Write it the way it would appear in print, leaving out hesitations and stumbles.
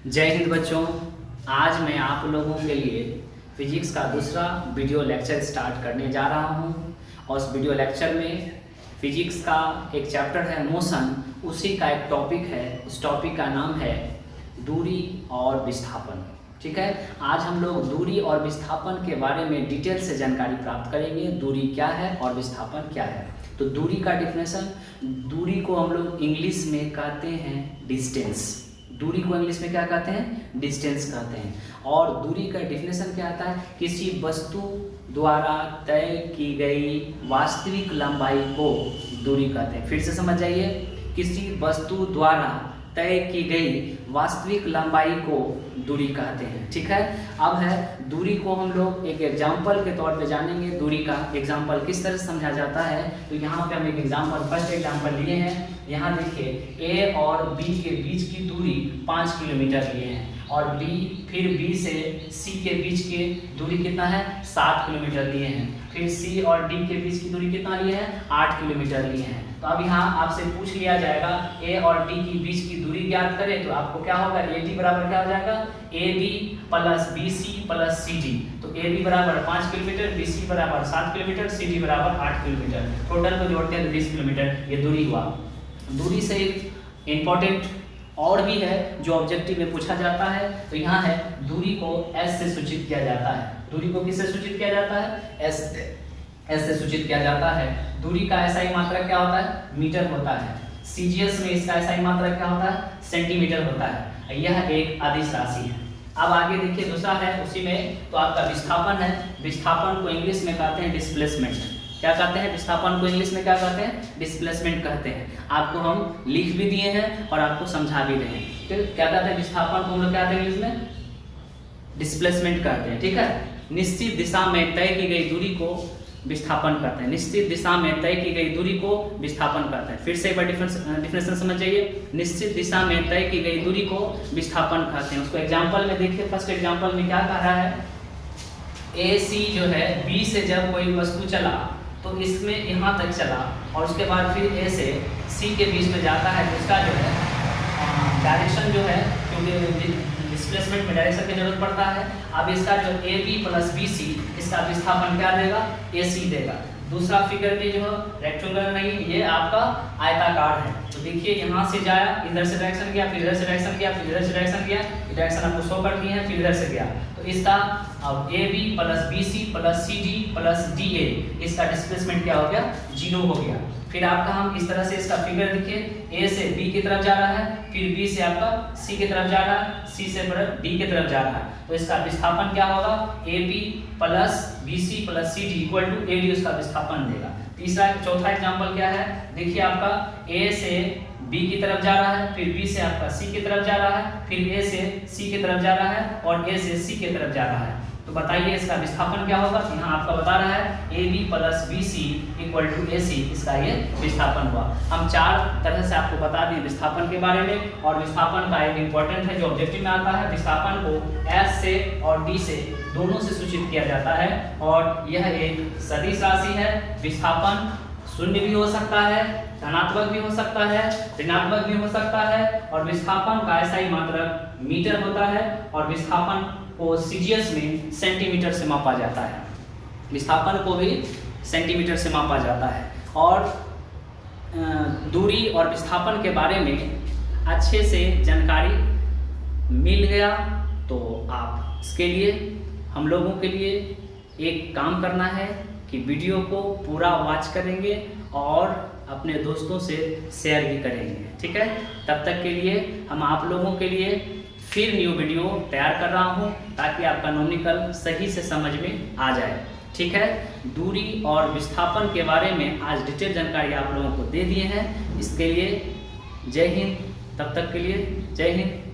जय हिंद बच्चों। आज मैं आप लोगों के लिए फिजिक्स का दूसरा वीडियो लेक्चर स्टार्ट करने जा रहा हूं और उस वीडियो लेक्चर में फिजिक्स का एक चैप्टर है मोशन, उसी का एक टॉपिक है। उस टॉपिक का नाम है दूरी और विस्थापन। ठीक है, आज हम लोग दूरी और विस्थापन के बारे में डिटेल से जानकारी प्राप्त करेंगे। दूरी क्या है और विस्थापन क्या है। तो दूरी का डिफिनेशन, दूरी को हम लोग इंग्लिश में कहते हैं डिस्टेंस। दूरी को इंग्लिश में क्या कहते हैं? डिस्टेंस कहते हैं। और दूरी का डिफिनेशन क्या आता है? किसी वस्तु द्वारा तय की गई वास्तविक लंबाई को दूरी कहते हैं। फिर से समझ जाइए, किसी वस्तु द्वारा तय की गई वास्तविक लंबाई को दूरी कहते हैं। ठीक है, अब है दूरी को हम लोग एक एग्जाम्पल के तौर पे जानेंगे। दूरी का एग्जाम्पल किस तरह से समझा जाता है, तो यहाँ पे हम एक एग्जाम्पल, फर्स्ट एग्जाम्पल लिए हैं। यहाँ देखिए, ए और बी के बीच की दूरी 5 किलोमीटर लिए हैं और फिर बी से सी के बीच की दूरी कितना है? 7 किलोमीटर लिए हैं। फिर सी और डी के बीच की दूरी कितना लिए हैं? 8 किलोमीटर लिए हैं। तो अब यहाँ आपसे पूछ लिया जाएगा ए और डी के बीच की दूरी ज्ञात करें, तो आपको क्या होगा? ए डी बराबर क्या हो जाएगा? A B plus B C plus C D. तो ए बी बराबर 5 किलोमीटर, बी सी बराबर 7 किलोमीटर, सी डी बराबर 8 किलोमीटर। टोटल को जोड़ते हैं तो 20 किलोमीटर ये दूरी हुआ। दूरी से एक इम्पोर्टेंट और भी है जो ऑब्जेक्टिव में पूछा जाता है। तो यहाँ है, दूरी को एस से सूचित किया जाता है। दूरी को किससे सूचित किया जाता है? एस से सूचित किया जाता है। दूरी का SI मात्रक क्या होता है? मीटर होता है। CGS में इसका SI मात्रक क्या होता है? सेंटीमीटर होता है। यह एक अदिश राशि है। अब आगे देखिए, दूसरा है उसी में, तो आपका विस्थापन है। विस्थापन को इंग्लिश में कहते हैं डिस्प्लेसमेंट। क्या कहते हैं? विस्थापन को इंग्लिश में क्या कहते हैं? डिस्प्लेसमेंट कहते हैं। आपको हम लिख भी दिए हैं और आपको समझा भी रहे हैं। तो क्या कहते हैं विस्थापन को? हम लोग क्या कहते हैं इंग्लिश में? डिस्प्लेसमेंट कहते हैं। ठीक है, निश्चित दिशा में तय की गई दूरी को विस्थापन कहते हैं। निश्चित दिशा में तय की गई दूरी को विस्थापन कहते हैं। फिर से एक बार डिफिनेशन समझ जाइए। निश्चित दिशा में तय की गई दूरी को विस्थापन कहते हैं। उसको एग्जांपल में देखिए। फर्स्ट एग्जांपल में क्या कह रहा है? ए सी जो है, बी से जब कोई वस्तु चला तो इसमें यहाँ तक चला और उसके बाद फिर ए से सी के बीच में जाता है, तो इसका जो है डायरेक्शन जो है, क्योंकि डिस्प्लेसमेंट में डायरेक्शन की जरूरत पड़ता है। अब इसका जो A B plus B C, इसका विस्थापन क्या देगा? ए सी देगा। दूसरा फिगर में जो रेक्टेंगुलर नहीं, ये आपका आयताकार है। तो देखिए, यहाँ से जाया, इधर से डायरेक्शन गया, फिर इधर से डायरेक्शन गया, फिर इधर से डायरेक्शन गया, डायरेक्शन आपको शो कर दिए हैं, फिर इधर से गया। तो इसका अब A B plus B C plus C D plus D A, इसका डिस्प्लेसमेंट क्या हो गया? 0 हो गया। फिर आपका हम इस तरह से इसका फिगर देखिए, ए से बी की तरफ जा रहा है, फिर बी से आपका सी की तरफ जा रहा है, सी से डी की तरफ जा रहा है। तो इसका विस्थापन क्या होगा? A B plus B C plus C D equal to A D, उसका विस्थापन देगा। चौथा एग्जाम्पल क्या है? देखिए, आपका ए से बी की तरफ जा रहा है, फिर बी से आपका सी की तरफ जा रहा है, फिर ए से सी की तरफ जा रहा है और ए से सी की तरफ जा रहा है। तो बताइए इसका विस्थापन क्या होगा? यहाँ आपका बता रहा है A B plus B C equal to A C, इसका ये विस्थापन हुआ। हम 4 तरह से आपको बता दें विस्थापन के बारे में। और विस्थापन का एक इम्पोर्टेंट है जो ऑब्जेक्टिव में आता है। विस्थापन को एस से और डी से दोनों से सूचित किया जाता है और यह एक सदिश राशि है। विस्थापन शून्य भी हो सकता है, धनात्मक भी हो सकता है, ऋणात्मक भी हो सकता है। और विस्थापन का SI मात्रक मीटर होता है और विस्थापन को CGS में सेंटीमीटर से मापा जाता है। विस्थापन को भी सेंटीमीटर से मापा जाता है। और दूरी और विस्थापन के बारे में अच्छे से जानकारी मिल गया तो आप इसके लिए, हम लोगों के लिए एक काम करना है कि वीडियो को पूरा वॉच करेंगे और अपने दोस्तों से शेयर भी करेंगे। ठीक है, तब तक के लिए हम आप लोगों के लिए फिर न्यू वीडियो तैयार कर रहा हूं ताकि आपका न्यूमेरिकल सही से समझ में आ जाए। ठीक है, दूरी और विस्थापन के बारे में आज डिटेल जानकारी आप लोगों को दे दिए हैं। इसके लिए जय हिंद। तब तक के लिए जय हिंद।